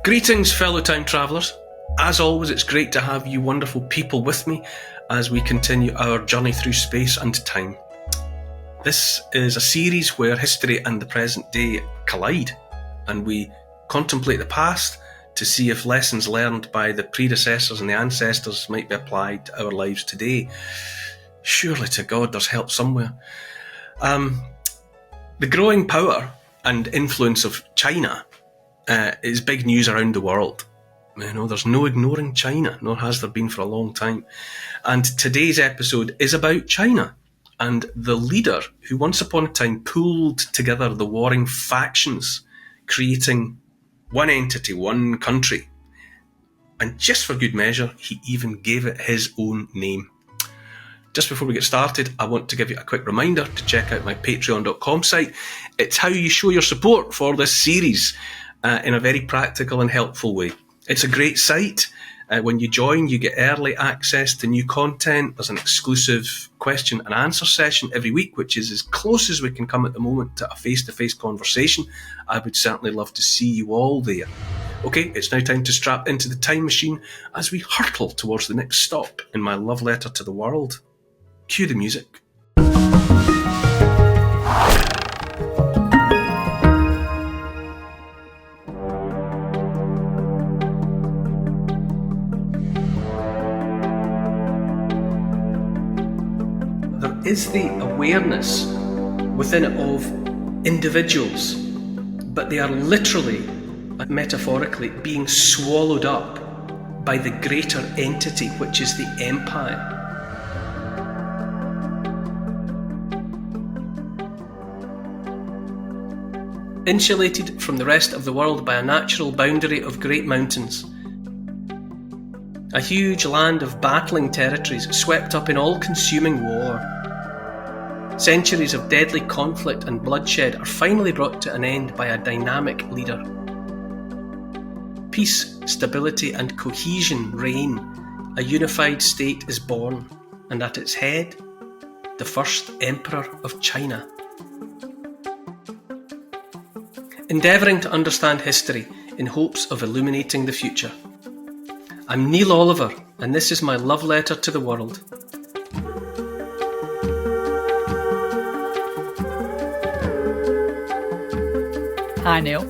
Greetings, fellow time travellers. As always, it's great to have you wonderful people with me as we continue our journey through space and time. This is a series where history and the present day collide, and we contemplate the past to see if lessons learned by the predecessors and the ancestors might be applied to our lives today. Surely to God there's help somewhere. The growing power and influence of China is big news around the world. You know, there's no ignoring China, nor has there been for a long time. And today's episode is about China and the leader who once upon a time pulled together the warring factions, creating one entity, one country. And just for good measure, he even gave it his own name. Just before we get started, I want to give you a quick reminder to check out my patreon.com site. It's how you show your support for this series in a very practical and helpful way. It's a great site. When you join, you get early access to new content. There's an exclusive question and answer session every week, which is as close as we can come at the moment to a face-to-face conversation. I would certainly love to see you all there. Okay, it's now time to strap into the time machine as we hurtle towards the next stop in my love letter to the world. Cue the music. There is the awareness within it of individuals, but they are literally, metaphorically, being swallowed up by the greater entity, which is the empire. Insulated from the rest of the world by a natural boundary of great mountains. A huge land of battling territories swept up in all-consuming war. Centuries of deadly conflict and bloodshed are finally brought to an end by a dynamic leader. Peace, stability and cohesion reign. A unified state is born, and at its head, the first emperor of China. Endeavouring to understand history in hopes of illuminating the future. I'm Neil Oliver, and this is my love letter to the world. Hi Neil.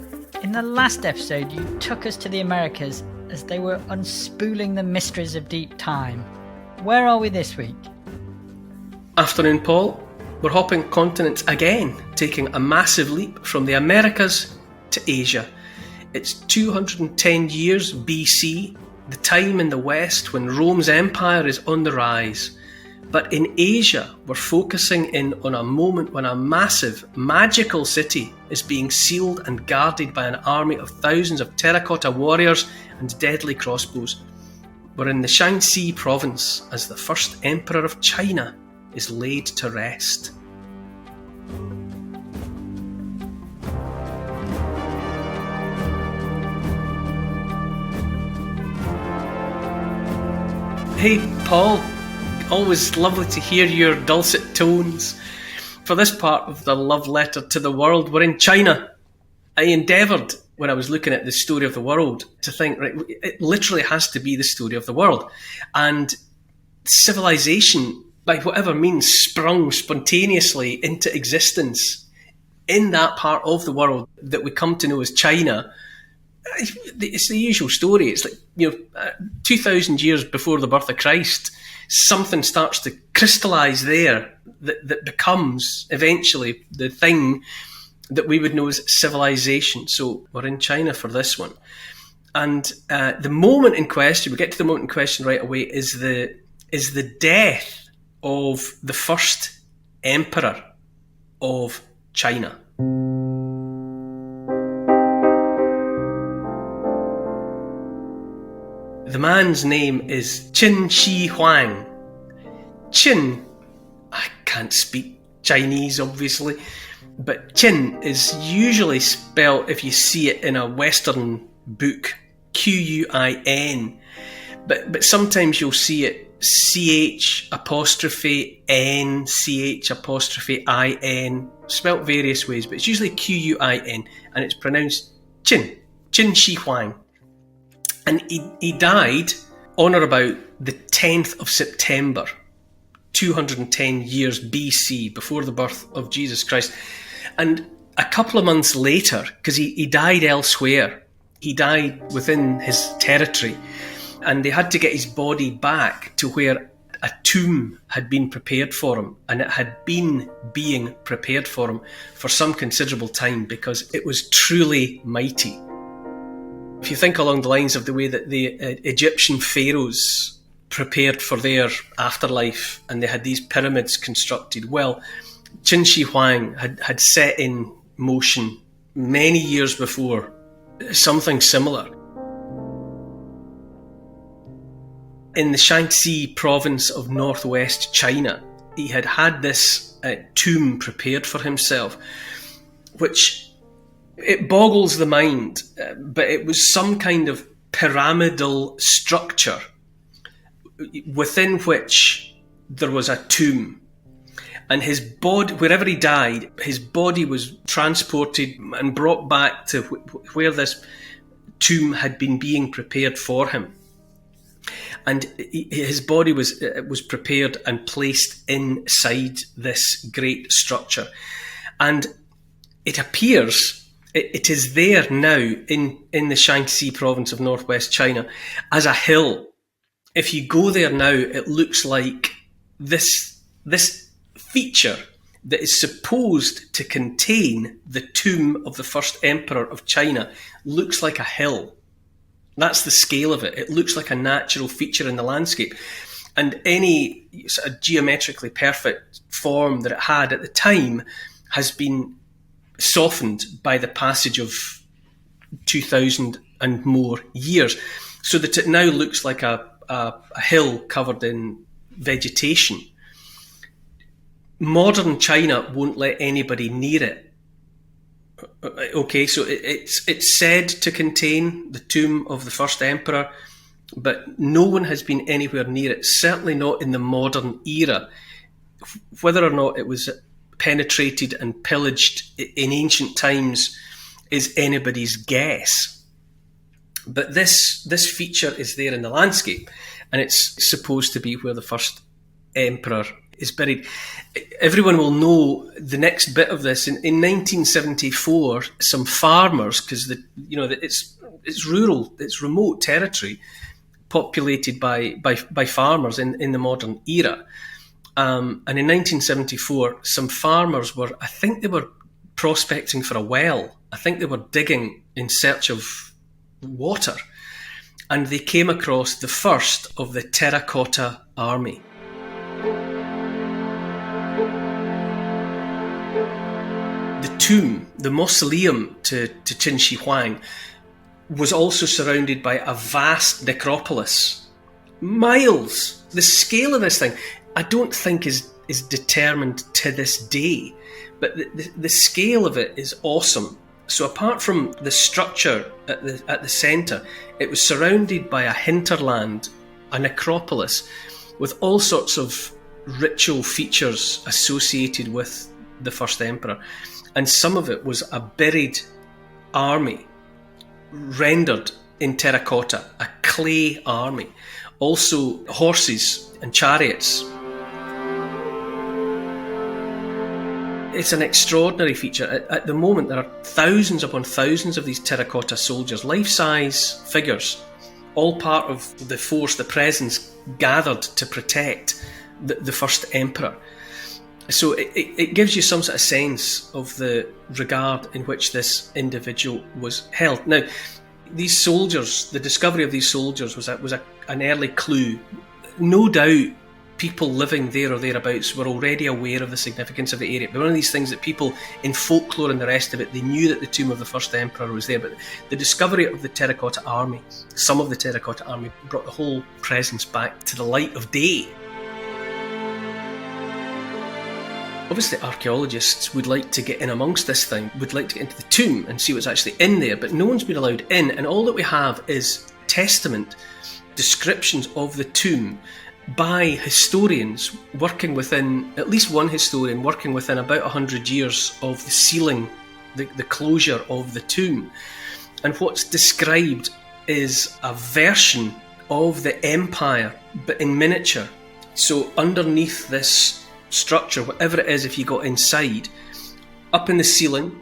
In the last episode you took us to the Americas as they were unspooling the mysteries of deep time. Where are we this week? Afternoon, Paul. We're hopping continents again, taking a massive leap from the Americas to Asia. It's 210 years BC, the time in the West when Rome's empire is on the rise. But in Asia, we're focusing in on a moment when a massive, magical city is being sealed and guarded by an army of thousands of terracotta warriors and deadly crossbows. We're in the Shaanxi province as the first emperor of China is laid to rest. Hey Paul, always lovely to hear your dulcet tones. For this part of the love letter to the world, we're in China. I endeavoured, when I was looking at the story of the world, to think, right, it literally has to be the story of the world. And civilization, by whatever means, sprung spontaneously into existence in that part of the world that we come to know as China. It's the usual story. It's like, 2,000 years before the birth of Christ, something starts to crystallise there that becomes eventually the thing that we would know as civilization. So we're in China for this one. And the moment in question, we get to the moment in question right away, is the death of the first emperor of China. The man's name is Qin Shi Huang. Qin, I can't speak Chinese obviously, but Qin is usually spelled, if you see it in a Western book, Q-U-I-N, but sometimes you'll see it C-H apostrophe N, C-H apostrophe I-N, spelt various ways, but it's usually Q-U-I-N, and it's pronounced Qin Shi Huang. And he died on or about the 10th of September, 210 years BC, before the birth of Jesus Christ. And a couple of months later, because he died elsewhere, he died within his territory, and they had to get his body back to where a tomb had been prepared for him, and it had been being prepared for him for some considerable time because it was truly mighty. If you think along the lines of the way that the Egyptian pharaohs prepared for their afterlife and they had these pyramids constructed, well, Qin Shi Huang had set in motion many years before something similar. In the Shaanxi province of northwest China, he had this tomb prepared for himself, which it boggles the mind, but it was some kind of pyramidal structure within which there was a tomb. And his body, wherever he died, his body was transported and brought back to where this tomb had been being prepared for him. And his body was prepared and placed inside this great structure. And it appears it is there now in the Shaanxi province of northwest China as a hill. If you go there now, it looks like this feature that is supposed to contain the tomb of the first emperor of China looks like a hill. That's the scale of it. It looks like a natural feature in the landscape. And any sort of geometrically perfect form that it had at the time has been softened by the passage of 2,000 and more years, so that it now looks like a hill covered in vegetation. Modern China won't let anybody near it. Okay, so it's said to contain the tomb of the first emperor, but no one has been anywhere near it, certainly not in the modern era. Whether or not it was penetrated and pillaged in ancient times is anybody's guess. But this feature is there in the landscape, and it's supposed to be where the first emperor is buried. Everyone will know the next bit of this. In 1974, some farmers, because it's rural, it's remote territory, populated by farmers in the modern era. And in 1974, some farmers were prospecting for a well. I think they were digging in search of water. And they came across the first of the terracotta army. The tomb, the mausoleum to Qin Shi Huang, was also surrounded by a vast necropolis. Miles! The scale of this thing, I don't think is determined to this day, but the scale of it is awesome. So apart from the structure at the centre, it was surrounded by a hinterland, a necropolis, with all sorts of ritual features associated with the first emperor. And some of it was a buried army rendered in terracotta, a clay army. Also horses and chariots. It's an extraordinary feature. At the moment, there are thousands upon thousands of these terracotta soldiers, life-size figures, all part of the force, the presence gathered to protect the first emperor. So it gives you some sort of sense of the regard in which this individual was held. Now, these soldiers, the discovery of these soldiers was an early clue. No doubt people living there or thereabouts were already aware of the significance of the area. But one of these things that people in folklore and the rest of it, they knew that the tomb of the first emperor was there. But the discovery of the terracotta army, some of the terracotta army, brought the whole presence back to the light of day. Obviously, archaeologists would like to get in amongst this thing, would like to get into the tomb and see what's actually in there, but no one's been allowed in, and all that we have is testament descriptions of the tomb by historians working within, at least one historian working within about 100 years of the sealing, the closure of the tomb. And what's described is a version of the empire, but in miniature. So underneath this structure, whatever it is, if you got inside, up in the ceiling,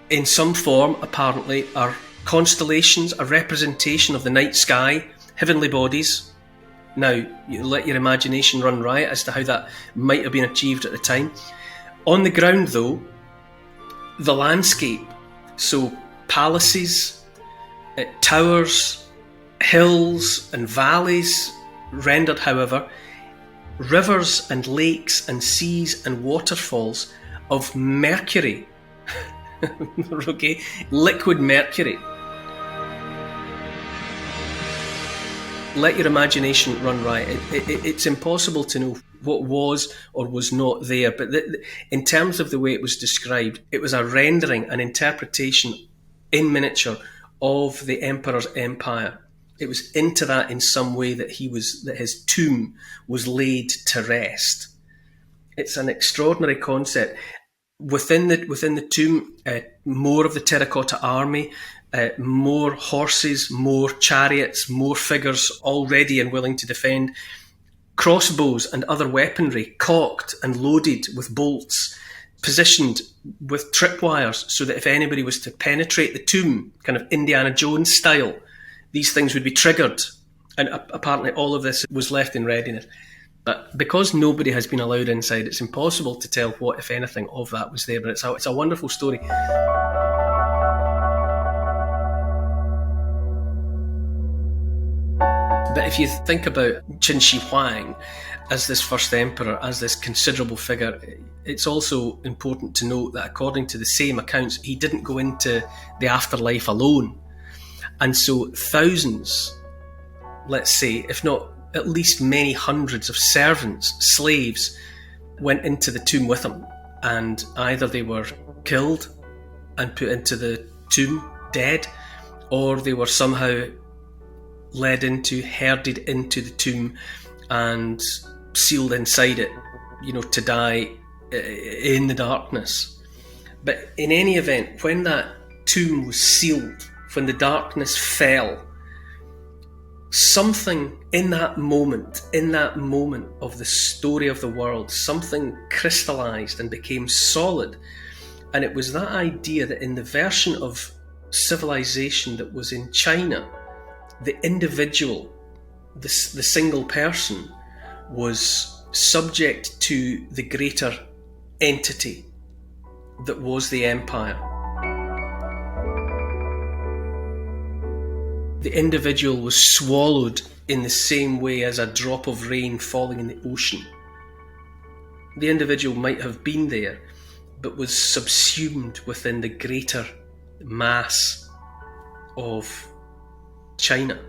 in some form apparently, are constellations, a representation of the night sky, heavenly bodies. Now, you let your imagination run riot as to how that might have been achieved at the time. On the ground, though, the landscape, so palaces, towers, hills and valleys, rendered, however, rivers and lakes and seas and waterfalls of mercury. Okay, liquid mercury. Let your imagination run riot. It's impossible to know what was or was not there, but in terms of the way it was described, it was a rendering, an interpretation in miniature of the emperor's empire. It was into that in some way that his tomb was laid to rest. It's an extraordinary concept. Within the tomb, more of the terracotta army, more horses, more chariots, more figures all ready and willing to defend, crossbows and other weaponry cocked and loaded with bolts, positioned with tripwires so that if anybody was to penetrate the tomb, kind of Indiana Jones style, these things would be triggered. And apparently all of this was left in readiness. But because nobody has been allowed inside, it's impossible to tell what, if anything, of that was there. But it's a wonderful story. But if you think about Qin Shi Huang as this first emperor, as this considerable figure, it's also important to note that according to the same accounts, he didn't go into the afterlife alone. And so thousands, let's say, if not at least many hundreds of servants, slaves, went into the tomb with him. And either they were killed and put into the tomb dead, or they were somehow herded into the tomb and sealed inside it, to die in the darkness. But in any event, when that tomb was sealed, when the darkness fell, something in that moment of the story of the world, something crystallized and became solid. And it was that idea that in the version of civilization that was in China, the individual, the single person, was subject to the greater entity that was the empire. The individual was swallowed in the same way as a drop of rain falling in the ocean. The individual might have been there, but was subsumed within the greater mass of China.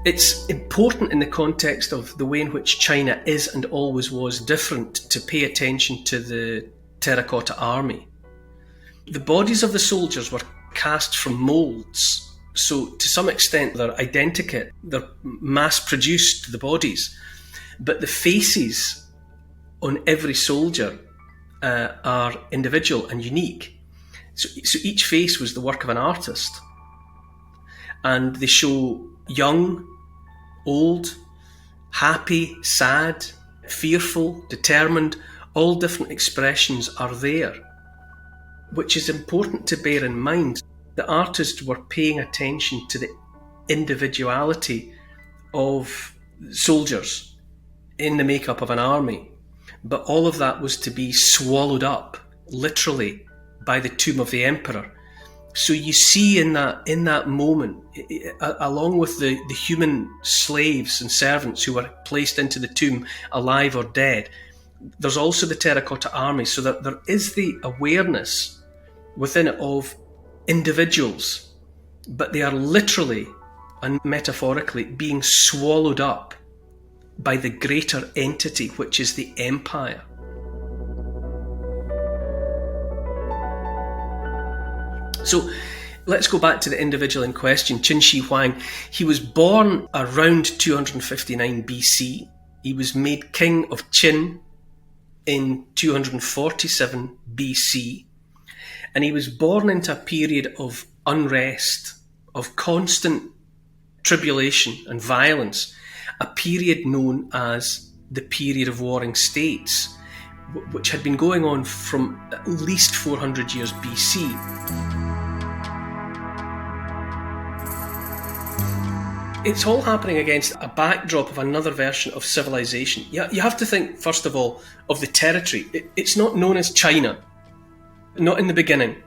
It's important in the context of the way in which China is and always was different to pay attention to the terracotta army. The bodies of the soldiers were cast from moulds, so to some extent they're identical, they're mass-produced, the bodies, but the faces on every soldier are individual and unique. So each face was the work of an artist, and they show young, old, happy, sad, fearful, determined. All different expressions are there, which is important to bear in mind. The artists were paying attention to the individuality of soldiers in the makeup of an army, but all of that was to be swallowed up, literally, by the tomb of the emperor. So you see in that moment, along with the human slaves and servants who were placed into the tomb, alive or dead, there's also the terracotta army, so that there is the awareness within it of individuals, but they are literally and metaphorically being swallowed up by the greater entity, which is the empire. So let's go back to the individual in question, Qin Shi Huang. He was born around 259 BC. He was made king of Qin in 247 BC. And he was born into a period of unrest, of constant tribulation and violence, a period known as the period of warring states, which had been going on from at least 400 years BC. It's all happening against a backdrop of another version of civilization. You have to think, first of all, of the territory. It's not known as China, not in the beginning,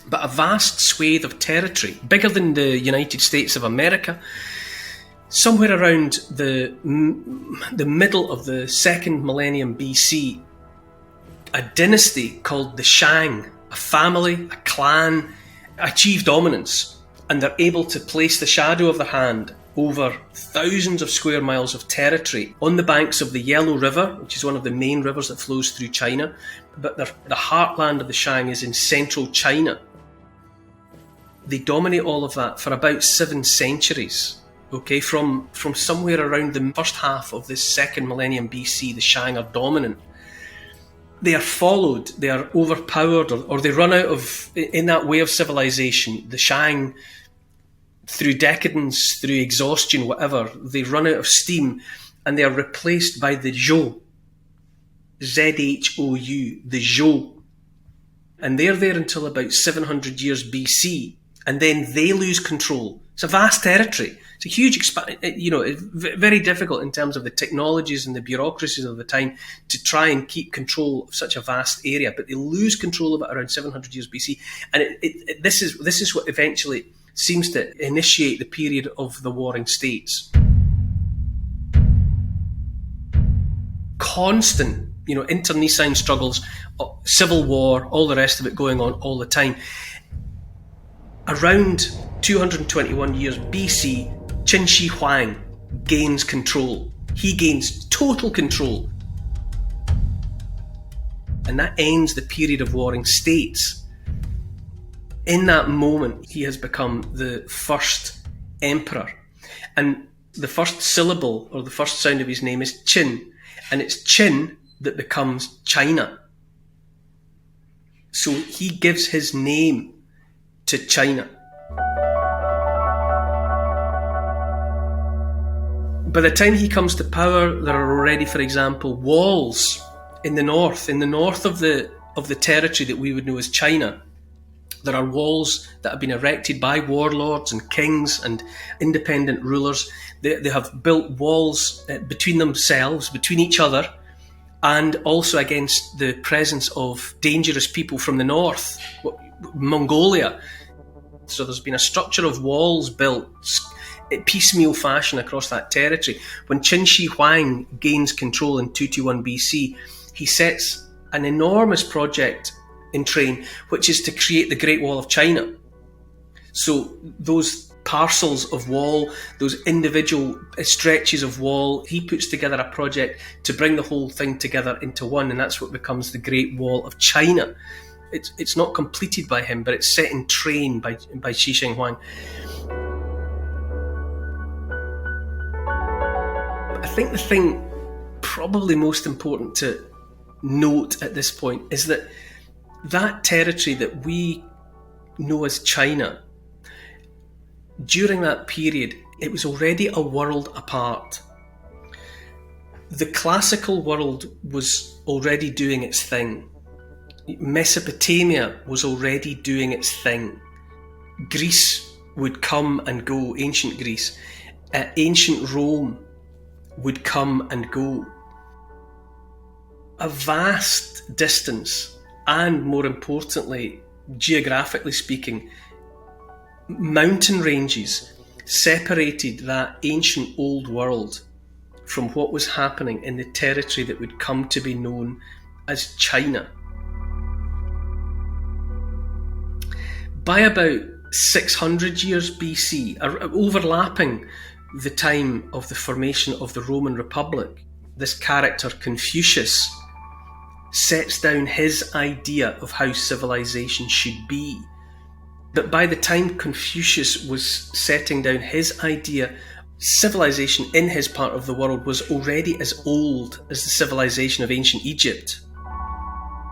but a vast swathe of territory, bigger than the United States of America. Somewhere around the middle of the second millennium BC, a dynasty called the Shang, a family, a clan, achieve dominance, and they're able to place the shadow of their hand over thousands of square miles of territory on the banks of the Yellow River, which is one of the main rivers that flows through China. But the heartland of the Shang is in central China. They dominate all of that for about 7 centuries. Okay, from somewhere around the first half of this second millennium BC, the Shang are dominant. They are followed, they are overpowered, or they run out of, in that way of civilization, the Shang, through decadence, through exhaustion, whatever, they run out of steam and they are replaced by the Zhou, Z-H-O-U, the Zhou. And they're there until about 700 years BC, and then they lose control. It's a vast territory. It's a huge very difficult in terms of the technologies and the bureaucracies of the time to try and keep control of such a vast area. But they lose control of it around 700 years BC, and this is what eventually seems to initiate the period of the warring states. Constant, internecine struggles, civil war, all the rest of it going on all the time. Around 221 years BC, Qin Shi Huang gains control. He gains total control. And that ends the period of warring states. In that moment, he has become the first emperor. And the first syllable, or the first sound of his name, is Qin. And it's Qin that becomes China. So he gives his name to China. By the time he comes to power, there are already, for example, walls in the north of the territory that we would know as China. There are walls that have been erected by warlords and kings and independent rulers. They have built walls between themselves, between each other, and also against the presence of dangerous people from the north, Mongolia. So there's been a structure of walls built in piecemeal fashion across that territory. When Qin Shi Huang gains control in 221 BC, he sets an enormous project in train, which is to create the Great Wall of China. So those parcels of wall, those individual stretches of wall, he puts together a project to bring the whole thing together into one, and that's what becomes the Great Wall of China. It's not completed by him, but it's set in train by Qin Shi Huang. I think the thing probably most important to note at this point is that territory that we know as China, during that period, it was already a world apart. The classical world was already doing its thing. Mesopotamia was already doing its thing. Greece would come and go, ancient Greece. Ancient Rome would come and go. A vast distance, and more importantly, geographically speaking, mountain ranges separated that ancient old world from what was happening in the territory that would come to be known as China. By about 600 years BC, overlapping the time of the formation of the Roman Republic, this character Confucius sets down his idea of how civilization should be. But by the time Confucius was setting down his idea, civilization in his part of the world was already as old as the civilization of ancient Egypt.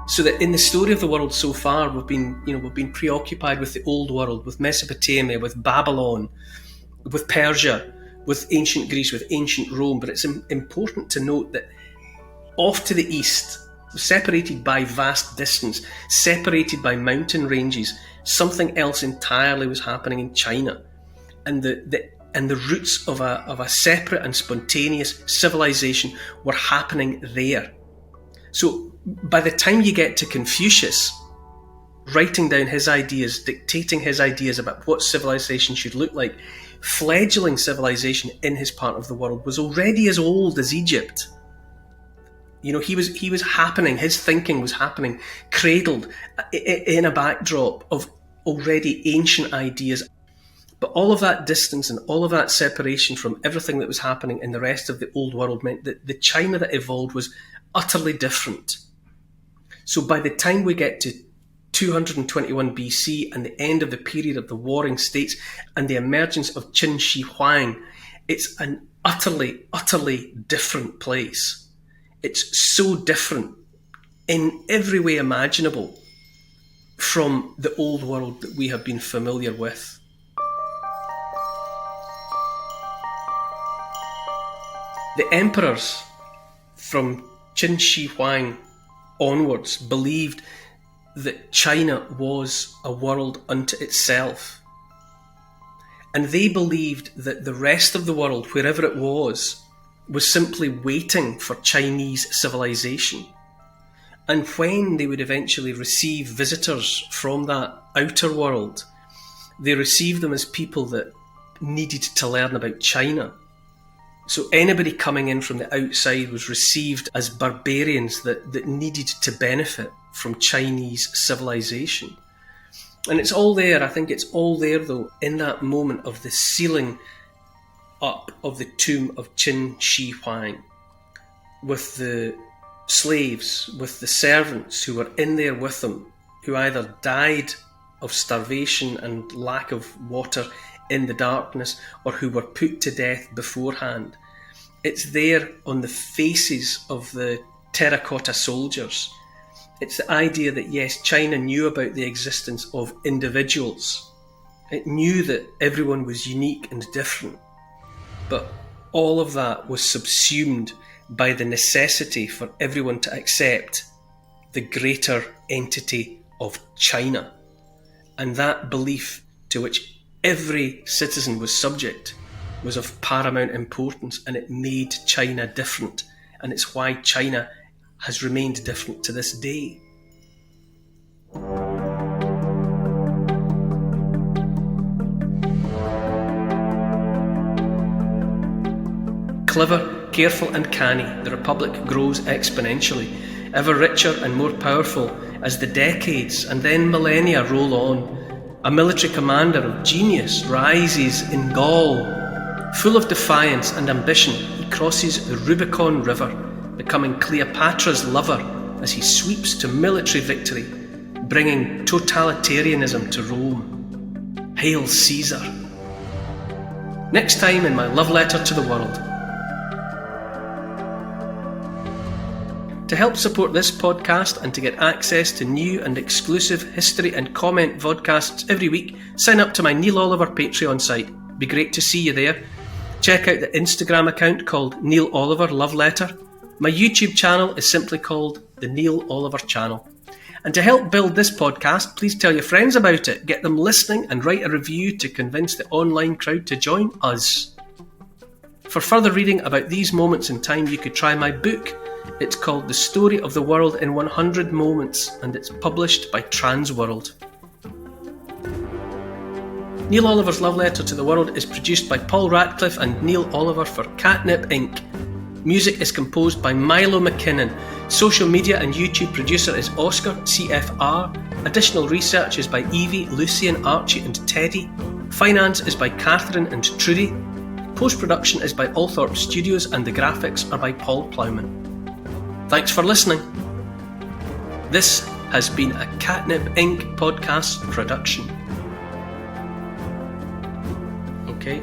So that in the story of the world so far, we've been preoccupied with the old world, with Mesopotamia, with Babylon, with Persia, with ancient Greece, with ancient Rome. But it's important to note that off to the east, separated by vast distance, separated by mountain ranges, something else entirely was happening in China, and the roots of a separate and spontaneous civilization were happening there. So by the time you get to Confucius, writing down his ideas, dictating his ideas about what civilization should look like, fledgling civilization in his part of the world was already as old as Egypt. He was happening, his thinking was happening, cradled in a backdrop of already ancient ideas. But all of that distance and all of that separation from everything that was happening in the rest of the old world meant that the China that evolved was utterly different. So by the time we get to 221 BC and the end of the period of the Warring States and the emergence of Qin Shi Huang, it's an utterly, utterly different place. It's so different in every way imaginable from the old world that we have been familiar with. The emperors from Qin Shi Huang onwards believed that China was a world unto itself. And they believed that the rest of the world, wherever it was simply waiting for Chinese civilization. And when they would eventually receive visitors from that outer world, they received them as people that needed to learn about China. So anybody coming in from the outside was received as barbarians that needed to benefit from Chinese civilization. And it's all there, I think it's all there though, in that moment of the sealing up of the tomb of Qin Shi Huang, with the slaves, with the servants who were in there with them, who either died of starvation and lack of water in the darkness, or who were put to death beforehand. It's there on the faces of the terracotta soldiers. It's the idea that yes, China knew about the existence of individuals. It knew that everyone was unique and different. But all of that was subsumed by the necessity for everyone to accept the greater entity of China. And that belief to which every citizen was subject was of paramount importance, and it made China different. And it's why China has remained different to this day. Clever, careful and canny, the Republic grows exponentially, ever richer and more powerful as the decades and then millennia roll on. A military commander of genius rises in Gaul. Full of defiance and ambition, he crosses the Rubicon River, becoming Cleopatra's lover as he sweeps to military victory, bringing totalitarianism to Rome. Hail Caesar! Next time in my love letter to the world. To help support this podcast and to get access to new and exclusive history and comment vodcasts every week, sign up to my Neil Oliver Patreon site. Be great to see you there. Check out the Instagram account called Neil Oliver Love Letter. My YouTube channel is simply called The Neil Oliver Channel. And to help build this podcast, please tell your friends about it, get them listening and write a review to convince the online crowd to join us. For further reading about these moments in time, you could try my book. It's called The Story of the World in 100 Moments, and it's published by Transworld. Neil Oliver's Love Letter to the World is produced by Paul Ratcliffe and Neil Oliver for Catnip Inc. Music is composed by Milo McKinnon. Social media and YouTube producer is Oscar CFR. Additional research is by Evie, Lucian, Archie and Teddy. Finance is by Catherine and Trudy. Post-production is by Althorpe Studios and the graphics are by Paul Plowman. Thanks for listening. This has been a Catnip Inc. podcast production. Okay.